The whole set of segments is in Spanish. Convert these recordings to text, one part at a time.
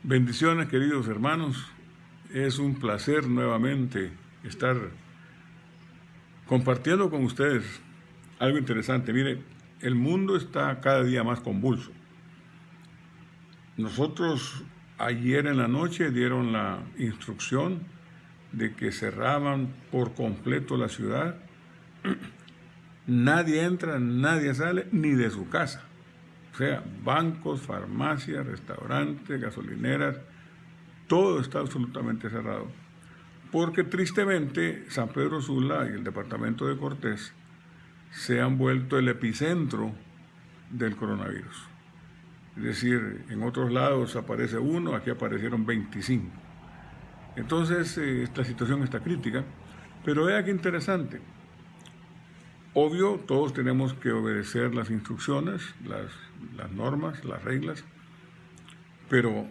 Bendiciones, queridos hermanos. Es un placer nuevamente estar compartiendo con ustedes algo interesante. Mire, el mundo está cada día más convulso. Nosotros ayer en la noche dieron la instrucción de que cerraban por completo la ciudad. Nadie entra, nadie sale, ni de su casa. O sea, bancos, farmacias, restaurantes, gasolineras, todo está absolutamente cerrado. Porque tristemente San Pedro Sula y el departamento de Cortés se han vuelto el epicentro del coronavirus. Es decir, en otros lados aparece uno, aquí aparecieron 25. Entonces, esta situación está crítica, pero vea qué interesante. Obvio, todos tenemos que obedecer las instrucciones, las normas, las reglas, pero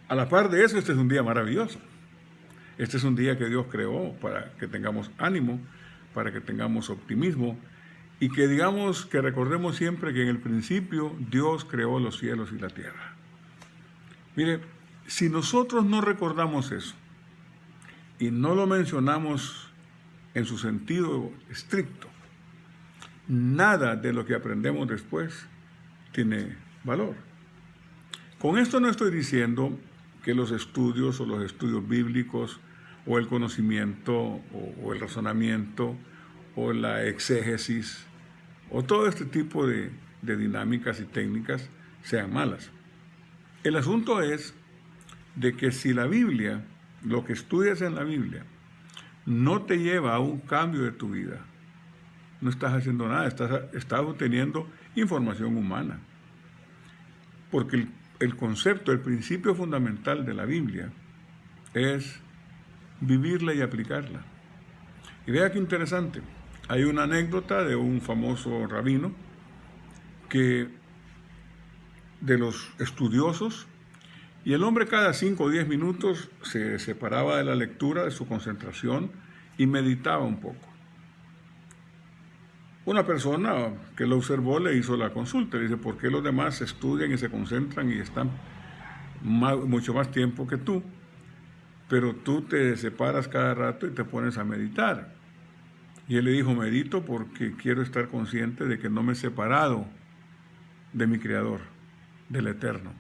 a la par de eso, este es un día maravilloso. Este es un día que Dios creó para que tengamos ánimo, para que tengamos optimismo y que digamos que recordemos siempre que en el principio Dios creó los cielos y la tierra. Mire, si nosotros no recordamos eso y no lo mencionamos en su sentido estricto, nada de lo que aprendemos después tiene valor. Con esto no estoy diciendo que los estudios o los estudios bíblicos o el conocimiento o el razonamiento o la exégesis o todo este tipo de dinámicas y técnicas sean malas. El asunto es de que si la Biblia, lo que estudias en la Biblia, no te lleva a un cambio de tu vida, no estás haciendo nada, estás obteniendo información humana. Porque el concepto, el principio fundamental de la Biblia es vivirla y aplicarla. Y vea qué interesante. Hay una anécdota de un famoso rabino que de los estudiosos, y el hombre cada 5 o 10 minutos se separaba de la lectura, de su concentración, y meditaba un poco. Una persona que lo observó le hizo la consulta, le dice, ¿por qué los demás estudian y se concentran y están mucho más tiempo que tú? Pero tú te separas cada rato y te pones a meditar. Y él le dijo, medito porque quiero estar consciente de que no me he separado de mi Creador, del Eterno.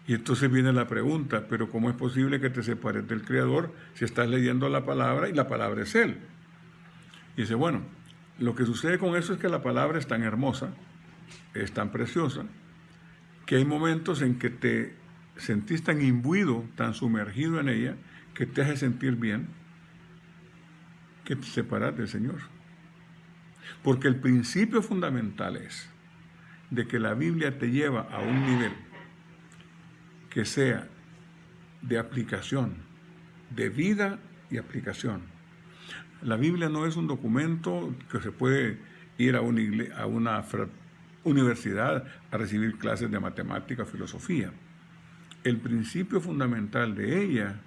Y entonces viene la pregunta, pero ¿cómo es posible que te separes del Creador si estás leyendo la palabra y la palabra es Él? Y dice, bueno, lo que sucede con eso es que la palabra es tan hermosa, es tan preciosa, que hay momentos en que te sentís tan imbuido, tan sumergido en ella, que te hace sentir bien, que te separas del Señor. Porque el principio fundamental es de que la Biblia te lleva a un nivel que sea de aplicación, de vida y aplicación. La Biblia no es un documento que se puede ir a una universidad a recibir clases de matemática o filosofía. El principio fundamental de ella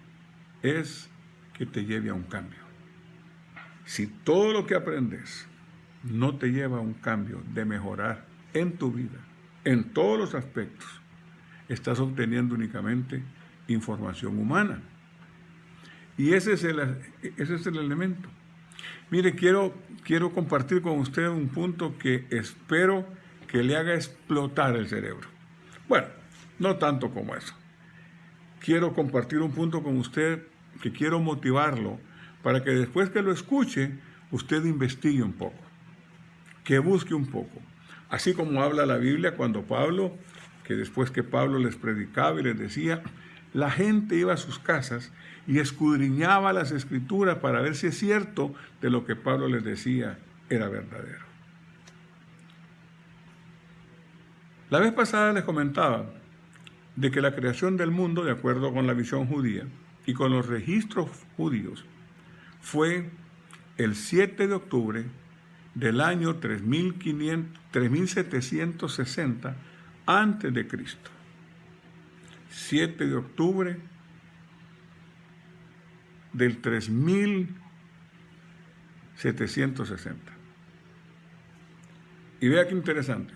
es que te lleve a un cambio. Si todo lo que aprendes no te lleva a un cambio de mejorar en tu vida, en todos los aspectos, estás obteniendo únicamente información humana. Y ese es el elemento. Mire, quiero compartir con usted un punto que espero que le haga explotar el cerebro. Bueno, no tanto como eso. Quiero compartir un punto con usted que quiero motivarlo para que después que lo escuche, usted investigue un poco, que busque un poco. Así como habla la Biblia cuando Pablo, que después que Pablo les predicaba y les decía, la gente iba a sus casas y escudriñaba las Escrituras para ver si es cierto de lo que Pablo les decía era verdadero. La vez pasada les comentaba de que la creación del mundo, de acuerdo con la visión judía y con los registros judíos, fue el 7 de octubre del año 3760 antes de Cristo. 7 de octubre del 3760. Y vea qué interesante.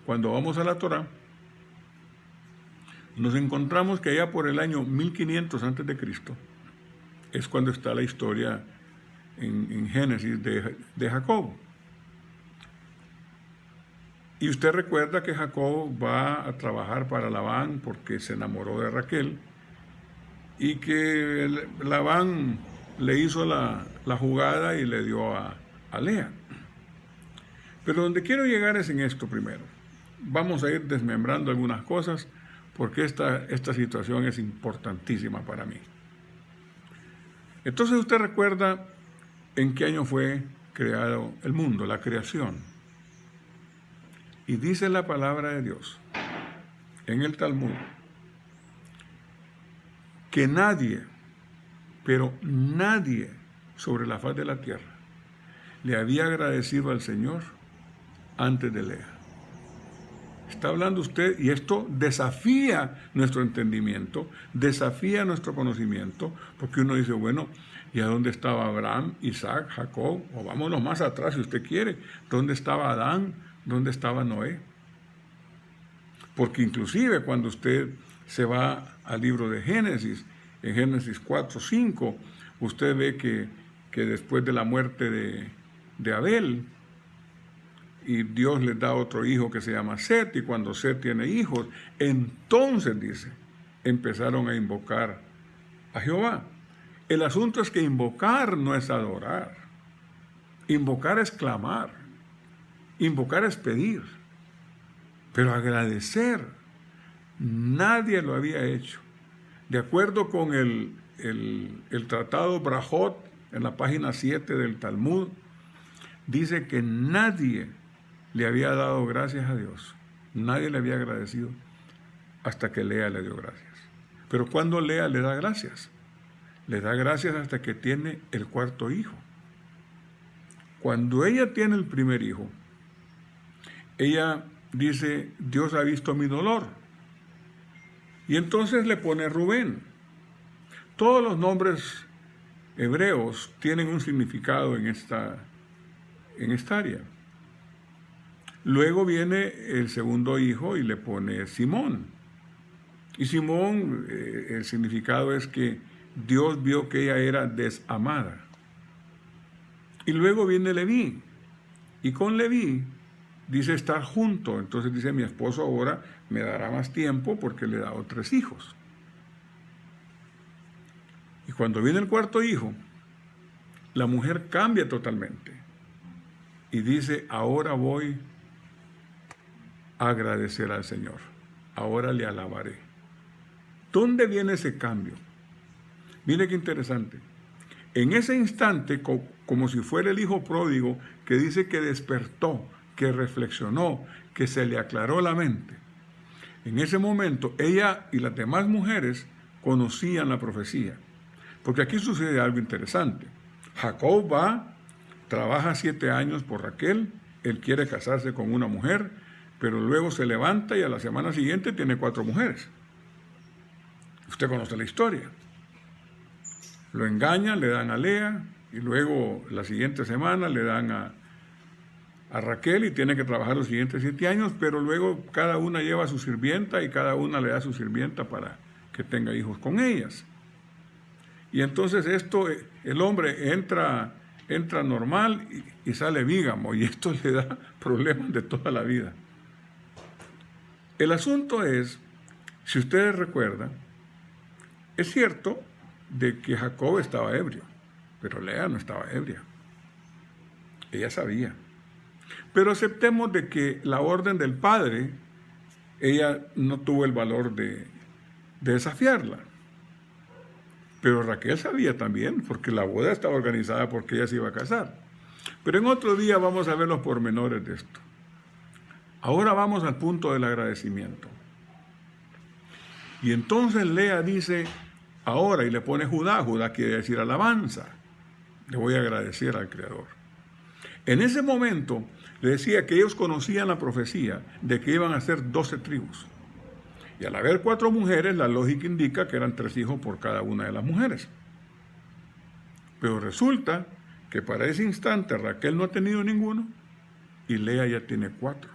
Cuando vamos a la Torá, nos encontramos que allá por el año 1500 antes de Cristo es cuando está la historia en Génesis de Jacob. Y usted recuerda que Jacob va a trabajar para Labán porque se enamoró de Raquel y que Labán le hizo la jugada y le dio a Lea. Pero donde quiero llegar es en esto primero. Vamos a ir desmembrando algunas cosas porque esta situación es importantísima para mí. Entonces usted recuerda en qué año fue creado el mundo, la creación. Y dice la palabra de Dios en el Talmud que nadie, pero nadie sobre la faz de la tierra le había agradecido al Señor antes de Lea. Está hablando usted, y esto desafía nuestro entendimiento, desafía nuestro conocimiento, porque uno dice, bueno, ¿y a dónde estaba Abraham, Isaac, Jacob? O vámonos más atrás si usted quiere. ¿Dónde estaba Adán? ¿Dónde estaba Noé? Porque inclusive cuando usted se va al libro de Génesis, en Génesis 4, 5, usted ve que después de la muerte de Abel, y Dios les da otro hijo que se llama Set, y cuando Set tiene hijos, entonces, dice, empezaron a invocar a Jehová. El asunto es que invocar no es adorar, invocar es clamar, invocar es pedir, pero agradecer, nadie lo había hecho. De acuerdo con el tratado Brajot, en la página 7 del Talmud, dice que nadie le había dado gracias a Dios, nadie le había agradecido hasta que Lea le dio gracias. Pero cuando Lea le da gracias hasta que tiene el cuarto hijo. Cuando ella tiene el primer hijo, ella dice, Dios ha visto mi dolor. Y entonces le pone Rubén. Todos los nombres hebreos tienen un significado en esta área. Luego viene el segundo hijo y le pone Simón. Y Simón, el significado es que Dios vio que ella era desamada. Y luego viene Leví. Y con Leví dice estar junto. Entonces dice, mi esposo ahora me dará más tiempo porque le he dado 3 hijos. Y cuando viene el cuarto hijo, la mujer cambia totalmente. Y dice, ahora voy a agradecer al Señor. Ahora le alabaré. ¿Dónde viene ese cambio? Mire qué interesante. En ese instante, como si fuera el hijo pródigo que dice que despertó, que reflexionó, que se le aclaró la mente. En ese momento, ella y las demás mujeres conocían la profecía. Porque aquí sucede algo interesante. Jacob va, trabaja 7 años por Raquel, él quiere casarse con una mujer, pero luego se levanta y a la semana siguiente tiene 4 mujeres. Usted conoce la historia. Lo engañan, le dan a Lea, y luego la siguiente semana le dan a Raquel y tiene que trabajar los siguientes 7 años, pero luego cada una lleva a su sirvienta y cada una le da a su sirvienta para que tenga hijos con ellas. Y entonces el hombre entra normal y sale bígamo, y esto le da problemas de toda la vida. El asunto es, si ustedes recuerdan, es cierto de que Jacob estaba ebrio, pero Lea no estaba ebria. Ella sabía. Pero aceptemos de que la orden del padre, ella no tuvo el valor de desafiarla. Pero Raquel sabía también, porque la boda estaba organizada porque ella se iba a casar. Pero en otro día vamos a ver los pormenores de esto. Ahora vamos al punto del agradecimiento. Y entonces Lea dice, ahora, y le pone Judá. Judá quiere decir alabanza. Le voy a agradecer al Creador. En ese momento le decía que ellos conocían la profecía de que iban a ser 12 tribus. Y al haber 4 mujeres, la lógica indica que eran 3 hijos por cada una de las mujeres. Pero resulta que para ese instante Raquel no ha tenido ninguno y Lea ya tiene 4.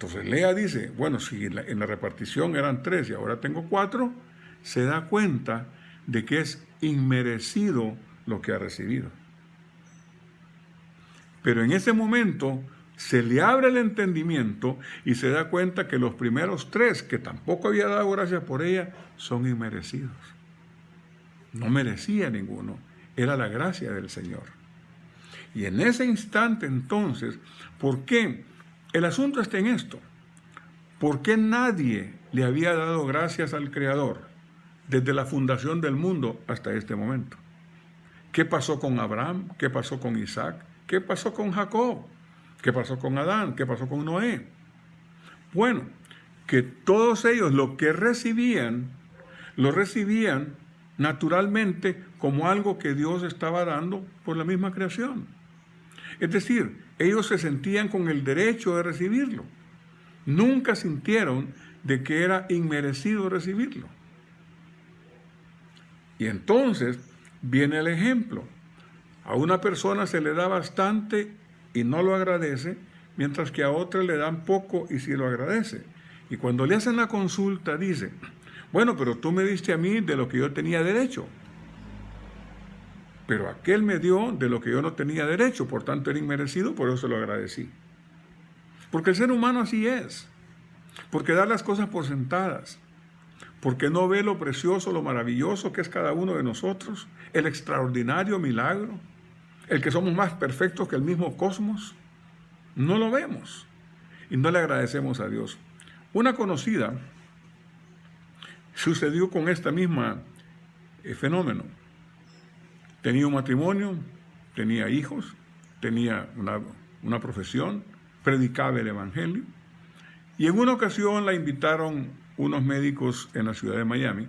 Entonces Lea dice, bueno, si en la repartición eran 3 y ahora tengo 4, se da cuenta de que es inmerecido lo que ha recibido. Pero en ese momento se le abre el entendimiento y se da cuenta que los primeros 3, que tampoco había dado gracias por ella, son inmerecidos. No merecía ninguno, era la gracia del Señor. Y en ese instante entonces, ¿por qué? El asunto está en esto. ¿Por qué nadie le había dado gracias al Creador desde la fundación del mundo hasta este momento? ¿Qué pasó con Abraham? ¿Qué pasó con Isaac? ¿Qué pasó con Jacob? ¿Qué pasó con Adán? ¿Qué pasó con Noé? Bueno, que todos ellos lo que recibían, lo recibían naturalmente como algo que Dios estaba dando por la misma creación. Es decir, ellos se sentían con el derecho de recibirlo. Nunca sintieron de que era inmerecido recibirlo. Y entonces viene el ejemplo. A una persona se le da bastante y no lo agradece, mientras que a otra le dan poco y sí lo agradece. Y cuando le hacen la consulta dice, bueno, pero tú me diste a mí de lo que yo tenía derecho. Pero aquel me dio de lo que yo no tenía derecho, por tanto era inmerecido, por eso se lo agradecí. Porque el ser humano así es. Porque da las cosas por sentadas. Porque no ve lo precioso, lo maravilloso que es cada uno de nosotros, el extraordinario milagro, el que somos más perfectos que el mismo cosmos. No lo vemos y no le agradecemos a Dios. Una conocida sucedió con esta misma fenómeno. Tenía un matrimonio, tenía hijos, tenía una profesión, predicaba el evangelio, y en una ocasión la invitaron unos médicos en la ciudad de Miami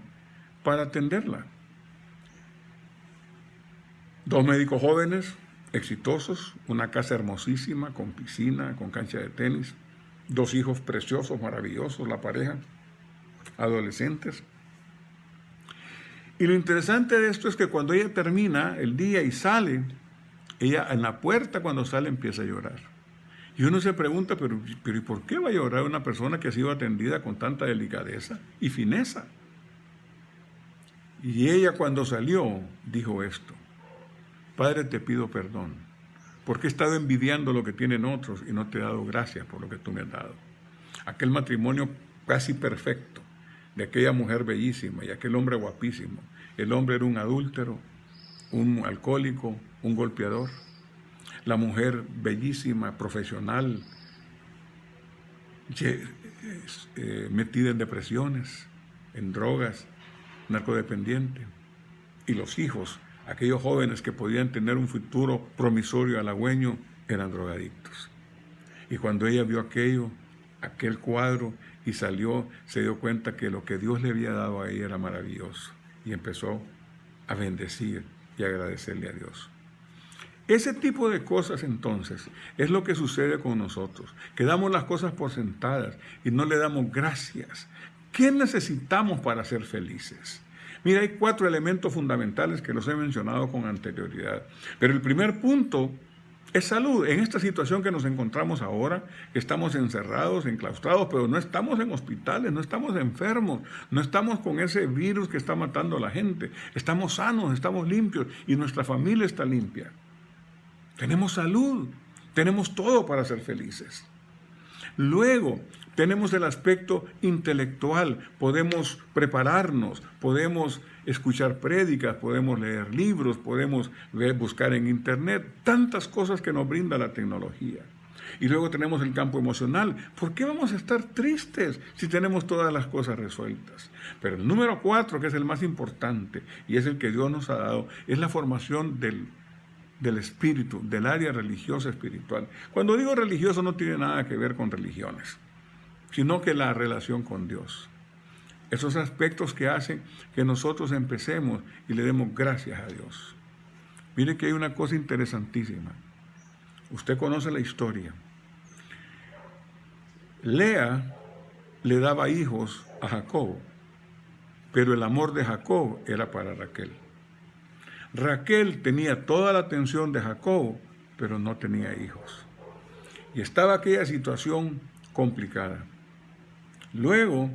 para atenderla. 2 médicos jóvenes, exitosos, una casa hermosísima, con piscina, con cancha de tenis, 2 hijos preciosos, maravillosos, la pareja, adolescentes. Y lo interesante de esto es que cuando ella termina el día y sale, ella en la puerta cuando sale empieza a llorar. Y uno se pregunta, pero ¿y por qué va a llorar una persona que ha sido atendida con tanta delicadeza y fineza? Y ella cuando salió dijo esto: Padre, te pido perdón, porque he estado envidiando lo que tienen otros y no te he dado gracias por lo que tú me has dado. Aquel matrimonio casi perfecto, de aquella mujer bellísima y aquel hombre guapísimo. El hombre era un adúltero, un alcohólico, un golpeador. La mujer bellísima, profesional, metida en depresiones, en drogas, narcodependiente. Y los hijos, aquellos jóvenes que podían tener un futuro promisorio halagüeño, eran drogadictos. Y cuando ella vio aquel cuadro y salió, se dio cuenta que lo que Dios le había dado a ella era maravilloso. Y empezó a bendecir y agradecerle a Dios. Ese tipo de cosas entonces es lo que sucede con nosotros, que damos las cosas por sentadas y no le damos gracias. ¿Qué necesitamos para ser felices? Mira, hay 4 elementos fundamentales que los he mencionado con anterioridad, pero el primer punto es salud. En esta situación que nos encontramos ahora, que estamos encerrados, enclaustrados, pero no estamos en hospitales, no estamos enfermos, no estamos con ese virus que está matando a la gente. Estamos sanos, estamos limpios y nuestra familia está limpia. Tenemos salud, tenemos todo para ser felices. Luego, tenemos el aspecto intelectual, podemos prepararnos, podemos escuchar prédicas, podemos leer libros, podemos buscar en internet, tantas cosas que nos brinda la tecnología. Y luego tenemos el campo emocional. ¿Por qué vamos a estar tristes si tenemos todas las cosas resueltas? Pero el número 4, que es el más importante y es el que Dios nos ha dado, es la formación del espíritu, del área religiosa espiritual. Cuando digo religioso no tiene nada que ver con religiones, sino que la relación con Dios. Esos aspectos que hacen que nosotros empecemos y le demos gracias a Dios. Mire que hay una cosa interesantísima. Usted conoce la historia. Lea le daba hijos a Jacob, pero el amor de Jacob era para Raquel. Raquel tenía toda la atención de Jacob, pero no tenía hijos. Y estaba aquella situación complicada. Luego,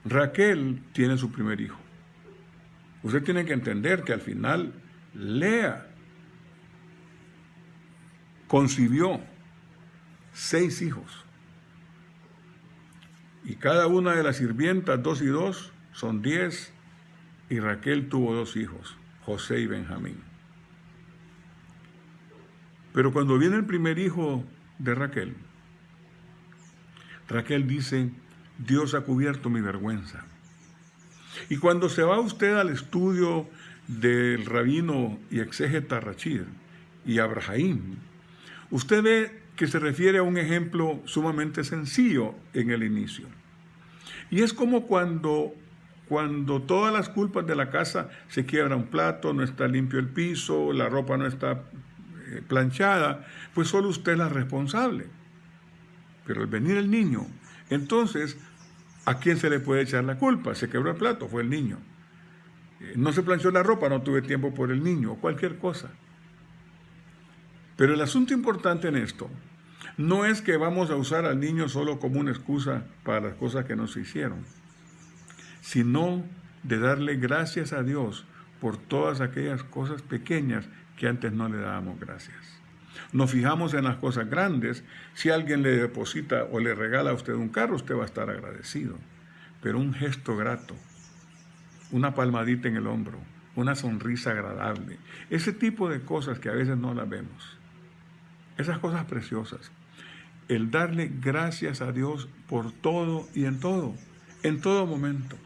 Raquel tiene su primer hijo. Usted tiene que entender que al final Lea concibió 6 hijos. Y cada una de las sirvientas, 2 y 2, son 10. Y Raquel tuvo 2 hijos, José y Benjamín. Pero cuando viene el primer hijo de Raquel, Raquel dice: Dios ha cubierto mi vergüenza. Y cuando se va usted al estudio del rabino y exégeta Rachid y Abraham, usted ve que se refiere a un ejemplo sumamente sencillo en el inicio. Y es como cuando todas las culpas de la casa se quiebra un plato, no está limpio el piso, la ropa no está planchada, pues solo usted es la responsable. Pero al venir el niño, entonces, ¿a quién se le puede echar la culpa? Se quebró el plato, fue el niño. No se planchó la ropa, no tuve tiempo por el niño, cualquier cosa. Pero el asunto importante en esto no es que vamos a usar al niño solo como una excusa para las cosas que no se hicieron, sino de darle gracias a Dios por todas aquellas cosas pequeñas que antes no le dábamos gracias. Nos fijamos en las cosas grandes. Si alguien le deposita o le regala a usted un carro, usted va a estar agradecido. Pero un gesto grato, una palmadita en el hombro, una sonrisa agradable, ese tipo de cosas que a veces no las vemos, esas cosas preciosas, el darle gracias a Dios por todo y en todo momento.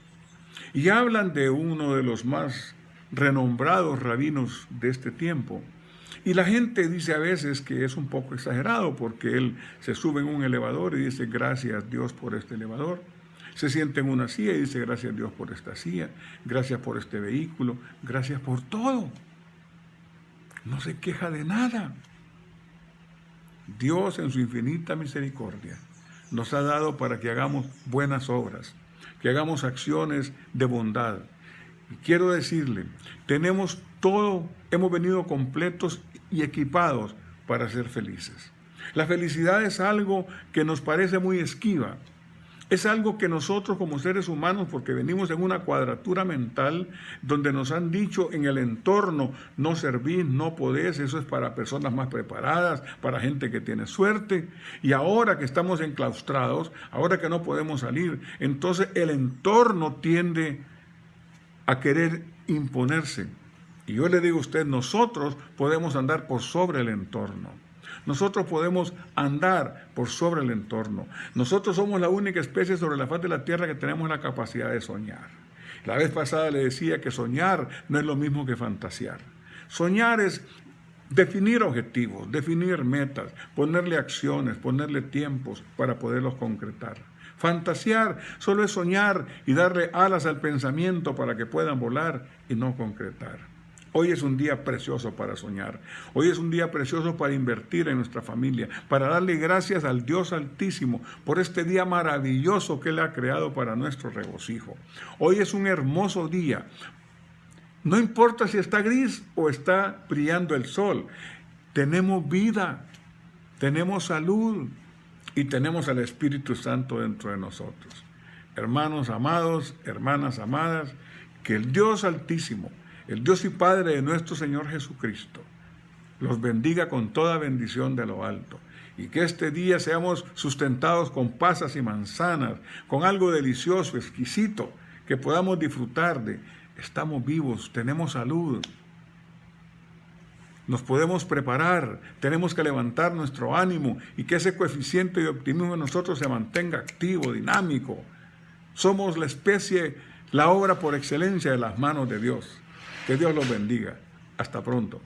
Y hablan de uno de los más renombrados rabinos de este tiempo. Y la gente dice a veces que es un poco exagerado porque él se sube en un elevador y dice: gracias Dios por este elevador. Se siente en una silla y dice: gracias Dios por esta silla, gracias por este vehículo, gracias por todo. No se queja de nada. Dios en su infinita misericordia nos ha dado para que hagamos buenas obras, que hagamos acciones de bondad. Y quiero decirle, tenemos todo, hemos venido completos y equipados para ser felices. La felicidad es algo que nos parece muy esquiva. Es algo que nosotros como seres humanos, porque venimos en una cuadratura mental donde nos han dicho en el entorno: no servís, no podés, eso es para personas más preparadas, para gente que tiene suerte. Y ahora que estamos enclaustrados, ahora que no podemos salir, entonces el entorno tiende a querer imponerse. Y yo le digo a usted, nosotros podemos andar por sobre el entorno. Nosotros podemos andar por sobre el entorno. Nosotros somos la única especie sobre la faz de la tierra que tenemos la capacidad de soñar. La vez pasada le decía que soñar no es lo mismo que fantasear. Soñar es definir objetivos, definir metas, ponerle acciones, ponerle tiempos para poderlos concretar. Fantasear solo es soñar y darle alas al pensamiento para que puedan volar y no concretar. Hoy es un día precioso para soñar. Hoy es un día precioso para invertir en nuestra familia, para darle gracias al Dios Altísimo por este día maravilloso que Él ha creado para nuestro regocijo. Hoy es un hermoso día. No importa si está gris o está brillando el sol. Tenemos vida, tenemos salud y tenemos al Espíritu Santo dentro de nosotros. Hermanos amados, hermanas amadas, que el Dios Altísimo, el Dios y Padre de nuestro Señor Jesucristo, los bendiga con toda bendición de lo alto. Y que este día seamos sustentados con pasas y manzanas, con algo delicioso, exquisito, que podamos disfrutar de. Estamos vivos, tenemos salud, nos podemos preparar, tenemos que levantar nuestro ánimo y que ese coeficiente de optimismo en nosotros se mantenga activo, dinámico. Somos la especie, la obra por excelencia de las manos de Dios. Que Dios los bendiga. Hasta pronto.